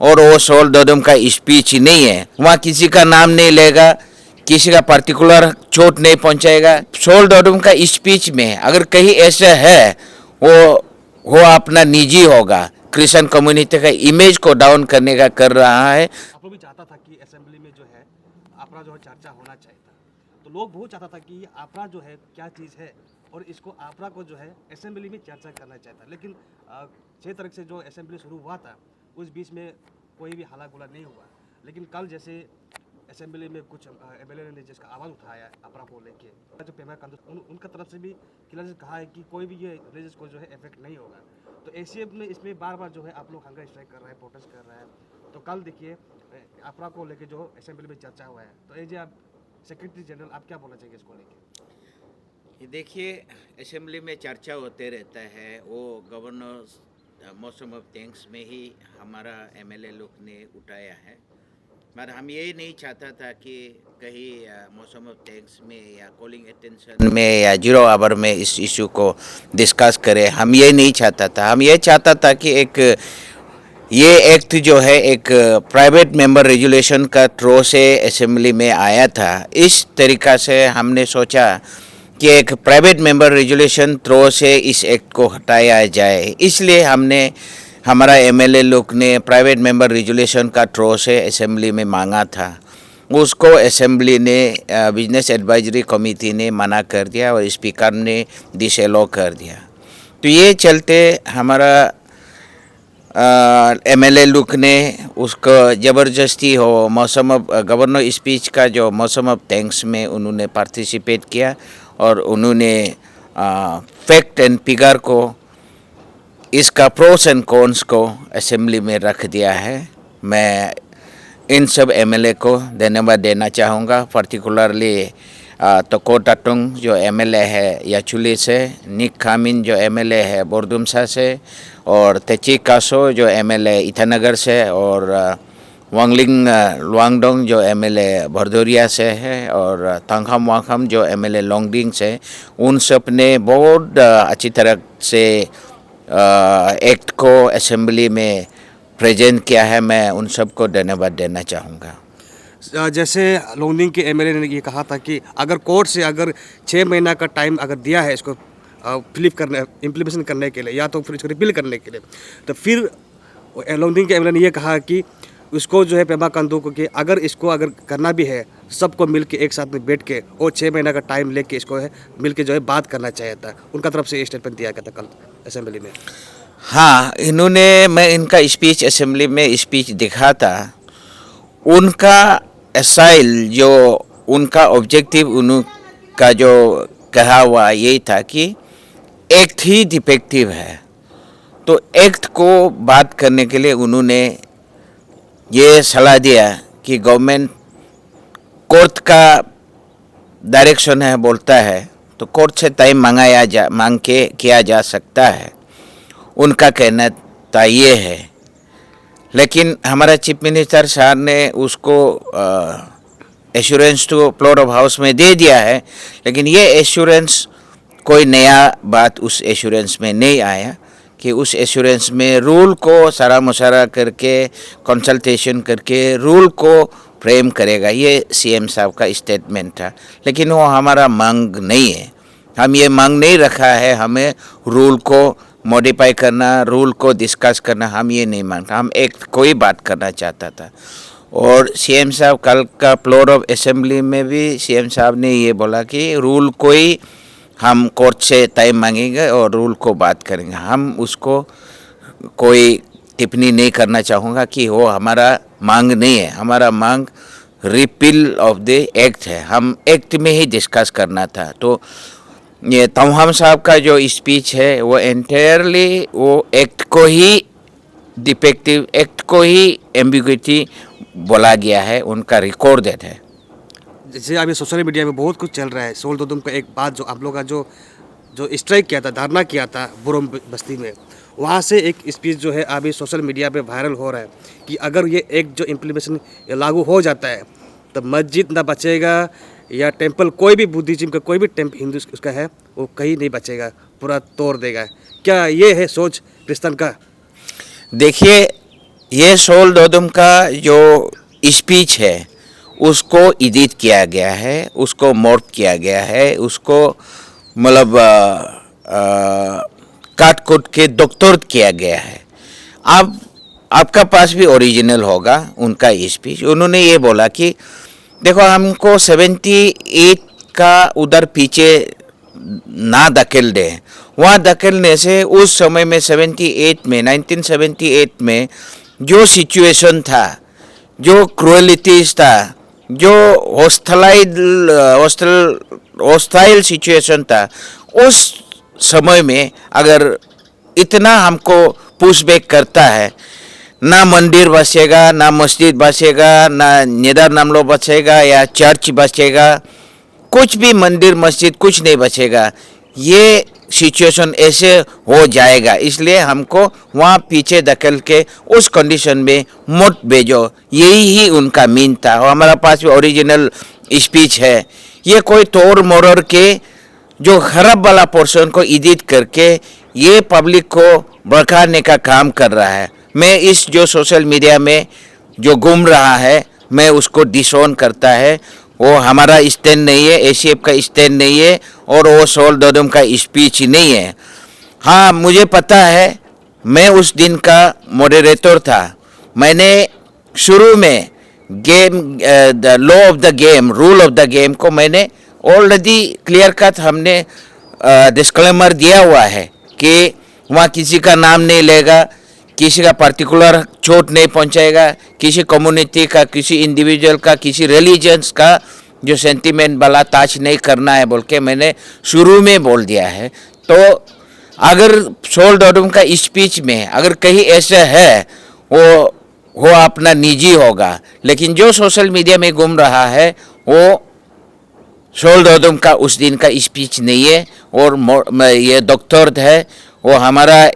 और वो सोल दोदम का स्पीच नहीं है। वहाँ किसी का नाम नहीं लेगा, किसी का पर्टिकुलर चोट नहीं पहुंचाएगा। सोल दोदम का स्पीच में अगर कहीं ऐसा है, वो अपना निजी होगा, क्रिश्चियन कम्युनिटी का इमेज को डाउन करने का कर रहा है। आप लोग भी चाहता था कि असेंबली में जो है आपरा जो है चर्चा होना चाहिए था, तो लोग बहुत चाहता था कि आपरा जो है क्या चीज़ है और इसको आपरा को जो है असेंबली में चर्चा करना चाहिए था। लेकिन 6 तारीख से जो असेंबली शुरू हुआ था उस बीच में कोई भी हल्ला गुला नहीं हुआ। लेकिन कल जैसे असेंबली में कुछ एमएलए ने जिसका आवाज़ उठाया आपरा को लेके, जो पेमा कंदू उनका तरफ से भी क्लियर कहा है कि कोई भी ये रिलीजियस को जो है इफेक्ट नहीं होगा। तो ऐसे में इसमें बार बार जो है आप लोग हंगर स्ट्राइक कर रहे हैं, प्रोटेस्ट कर रहे हैं। तो कल देखिए आपरा को लेके जो असेंबली में चर्चा हुआ है, तो एज आप सेक्रेटरी जनरल आप क्या बोलना चाहिए इसको लेके? ये देखिए, असेंबली में चर्चा होते रहता है, वो गवर्नर मौसम ऑफ थैंक्स में ही हमारा एमएलए लोग ने उठाया है। मगर हम यही नहीं चाहता था कि कहीं मौसम ऑफ थैंक्स में या कॉलिंग अटेंशन में या 0 आवर में इस इशू को डिस्कस करें। हम ये नहीं चाहता था। हम ये चाहता था कि ये एक्ट जो है एक प्राइवेट मेंबर रेजुलेशन का थ्रो से असेंबली में आया था। इस तरीक़ा से हमने सोचा कि एक प्राइवेट मेंबर रेजुलेशन थ्रो से इस एक्ट को हटाया जाए। इसलिए हमने हमारा एमएलए लोग ने प्राइवेट मेंबर रेजुलेशन का थ्रो से असेंबली में मांगा था। उसको असेंबली ने बिजनेस एडवाइजरी कमेटी ने मना कर दिया और स्पीकर ने डिसअलाउ कर दिया। तो ये चलते हमारा एमएलए लोग ने उसको ज़बरदस्ती हो मौसम ऑफ गवर्नर स्पीच का जो मौसम ऑफ थैंक्स में उन्होंने पार्टिसिपेट किया और उन्होंने फैक्ट एंड फिगर को, इसका प्रोस एंड कॉन्स को असेंबली में रख दिया है। मैं इन सब एमएलए को धन्यवाद देना चाहूँगा, पर्टिकुलरली तोको टाटुंग जो एमएलए है याचुली से, निक खामिन जो एमएलए है बोरदुमसा से, और तेची कासो जो एमएलए ईटानगर से, और वांगलिंग लुआंगडोंग जो एमएलए भरदोरिया से है, और तांगखाम वांगखाम जो एमएलए लोंगडिंग से। उन सब ने बहुत अच्छी तरह से एक्ट को असेंबली में प्रेजेंट किया है। मैं उन सबको धन्यवाद देना चाहूँगा। जैसे लोंगडिंग के एमएलए ने ये कहा था कि अगर कोर्ट से अगर 6 महीना का टाइम अगर दिया है इसको फिलिप करने इम्प्लीमेंटेशन करने के लिए या तो फिर इसको रिपील करने के लिए, तो फिर लोंगडिंग के एमएलए ने ये कहा कि उसको जो है पेमा कंदू को कि अगर इसको अगर करना भी है सबको मिल के एक साथ में बैठ के और 6 महीना का टाइम लेके इसको है मिल के जो है बात करना चाहिए था। उनका तरफ से ये स्टेटमेंट दिया गया था कल असेंबली में। हाँ, मैं इनका स्पीच असेंबली में स्पीच दिखा था। उनका एसाइल जो उनका ऑब्जेक्टिव उनका जो कहा हुआ यही था कि एक्ट ही डिफेक्टिव है। तो एक्ट को बात करने के लिए उन्होंने ये सलाह दिया कि गवर्नमेंट कोर्ट का डायरेक्शन है बोलता है तो कोर्ट से टाइम मांग के किया जा सकता है, उनका कहना था ये है। लेकिन हमारा चीफ मिनिस्टर साहब ने उसको एश्योरेंस तो फ्लोर ऑफ हाउस में दे दिया है, लेकिन ये एश्योरेंस कोई नया बात उस एश्योरेंस में नहीं आया कि उस एश्योरेंस में रूल को सारा मुशारा करके कंसल्टेशन करके रूल को फ्रेम करेगा। ये सीएम साहब का स्टेटमेंट था, लेकिन वो हमारा मांग नहीं है। हम ये मांग नहीं रखा है हमें रूल को मॉडिफाई करना, रूल को डिस्कस करना, हम ये नहीं मांगता। हम एक कोई बात करना चाहता था। और सीएम साहब कल का फ्लोर ऑफ असेंबली में भी सीएम साहब ने ये बोला कि रूल कोई हम कोर्ट से टाइम मांगेंगे और रूल को बात करेंगे। हम उसको कोई टिप्पणी नहीं करना चाहूँगा कि वो हमारा मांग नहीं है। हमारा मांग रिपील ऑफ द एक्ट है। हम एक्ट में ही डिस्कस करना था। तो ये तमाम साहब का जो स्पीच है वो एंटायरली वो एक्ट को ही डिफेक्टिव, एक्ट को ही एम्बिग्विटी बोला गया है, उनका रिकॉर्डेड है। जैसे अभी सोशल मीडिया में बहुत कुछ चल रहा है। सोल दोदुम का एक बात जो आप लोग का जो स्ट्राइक किया था, धरना किया था बुरुम बस्ती में, वहाँ से एक स्पीच जो है अभी सोशल मीडिया पे वायरल हो रहा है कि अगर ये एक जो इम्प्लीमेंटेशन लागू हो जाता है तो मस्जिद ना बचेगा या टेंपल, कोई भी बुद्धिज्म का कोई भी टेंपल हिंदू उसका है वो कहीं नहीं बचेगा, पूरा तोड़ देगा। क्या ये है सोच क्रिश्चियन का? देखिए, ये सोल दोदुम का जो स्पीच है उसको एडिट किया गया है, उसको मॉर्फ किया गया है, उसको मतलब काट कुट के डॉक्टर किया गया है। अब आपका पास भी ओरिजिनल होगा उनका स्पीच। उन्होंने ये बोला कि देखो हमको 78 का उधर पीछे ना धकेल दे, वहाँ धकेलने से उस समय में 78 में 1978 में जो सिचुएशन था, जो क्रूएलिटीज था, जो हॉस्टाइल सिचुएशन था, उस समय में अगर इतना हमको पुश बैक करता है, ना मंदिर बचेगा, ना मस्जिद बचेगा, ना निदार नामलो बचेगा या चर्च बचेगा, कुछ भी मंदिर मस्जिद कुछ नहीं बचेगा। ये सिचुएशन ऐसे हो जाएगा, इसलिए हमको वहाँ पीछे धकेल के उस कंडीशन में मत भेजो। यही ही उनका मीन था। और हमारा पास भी ओरिजिनल स्पीच है। ये कोई तोड़ मोड़ के जो खराब वाला पोर्शन को एडिट करके ये पब्लिक को भड़काने का काम कर रहा है। मैं इस जो सोशल मीडिया में जो घूम रहा है, मैं उसको डिसोन करता है। वो हमारा स्टैंड नहीं है, एसीएफ का स्टैंड नहीं है, और वो सोल दोदुम का स्पीच नहीं है। हाँ, मुझे पता है, मैं उस दिन का मॉडरेटर था। मैंने शुरू में game the law of the game, rule of the game को मैंने ऑलरेडी क्लियर कट हमने डिस्क्लेमर दिया हुआ है कि वहाँ किसी का नाम नहीं लेगा, किसी का पर्टिकुलर चोट नहीं पहुंचाएगा, किसी कम्युनिटी का, किसी इंडिविजुअल का, किसी रिलीजन्स का जो सेंटिमेंट वाला टच नहीं करना है बोल के मैंने शुरू में बोल दिया है। तो अगर सोल दोदुम का स्पीच में अगर कहीं ऐसा है, वो अपना निजी होगा, लेकिन जो सोशल मीडिया में घूम रहा है वो सोल दोदुम का उस दिन का स्पीच नहीं है। और ये डॉक्टर है, वो हमारा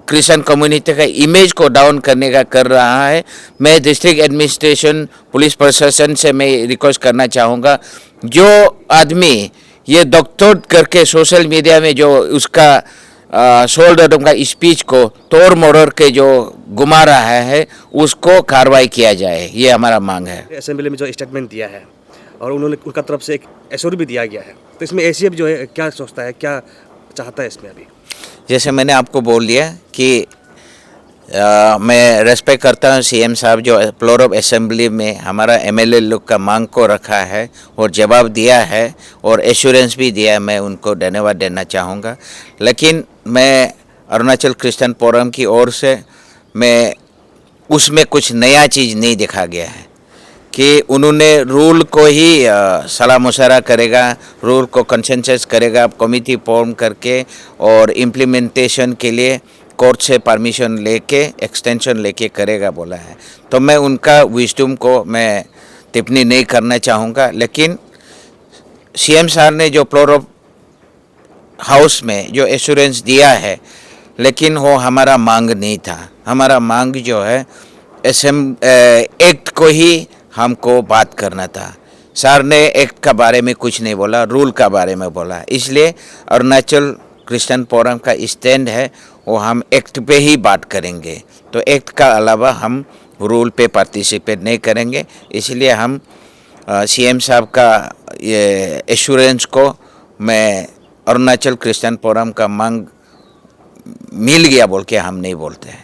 क्रिश्चियन कम्युनिटी का इमेज को डाउन करने का कर रहा है। मैं डिस्ट्रिक्ट एडमिनिस्ट्रेशन, पुलिस प्रशासन से मैं रिक्वेस्ट करना चाहूँगा, जो आदमी ये डॉक्टर करके सोशल मीडिया में जो उसका सोल दोदुम का स्पीच को तोड़ मोड़ के जो घुमा रहा है, उसको कार्रवाई किया जाए, ये हमारा मांग है। असेंबली में जो स्टेटमेंट दिया है और उन्होंने उनका तरफ से एक एश्योर भी दिया गया है, तो इसमें एसीएफ जो है क्या सोचता है, क्या चाहता है इसमें? अभी जैसे मैंने आपको बोल दिया कि मैं रेस्पेक्ट करता हूँ सीएम साहब जो फ्लोर ऑफ असेंबली में हमारा एमएलए लोग का मांग को रखा है और जवाब दिया है और एश्योरेंस भी दिया है, मैं उनको धन्यवाद देना चाहूँगा। लेकिन मैं अरुणाचल क्रिश्चियन फोरम की ओर से मैं उसमें कुछ नया चीज़ नहीं दिखा गया है कि उन्होंने रूल को ही सलाह मशवरा करेगा, रूल को कंसेंसस करेगा, कमेटी फॉर्म करके और इम्प्लीमेंटेशन के लिए कोर्ट से परमिशन लेके एक्सटेंशन लेके करेगा बोला है। तो मैं उनका विजडम को मैं टिप्पणी नहीं करना चाहूँगा। लेकिन सीएम साहब ने जो फ्लोर ऑफ हाउस में जो एश्योरेंस दिया है, लेकिन वो हमारा मांग नहीं था। हमारा मांग जो है एक्ट को ही हमको बात करना था। सर ने एक्ट का बारे में कुछ नहीं बोला, रूल का बारे में बोला। इसलिए अरुणाचल क्रिश्चियन फोरम का स्टैंड है वो हम एक्ट पे ही बात करेंगे। तो एक्ट का अलावा हम रूल पे पार्टिसिपेट नहीं करेंगे। इसलिए हम सीएम साहब का ये एश्योरेंस को मैं अरुणाचल क्रिश्चियन फोरम का मांग मिल गया बोल के हम नहीं बोलते हैं।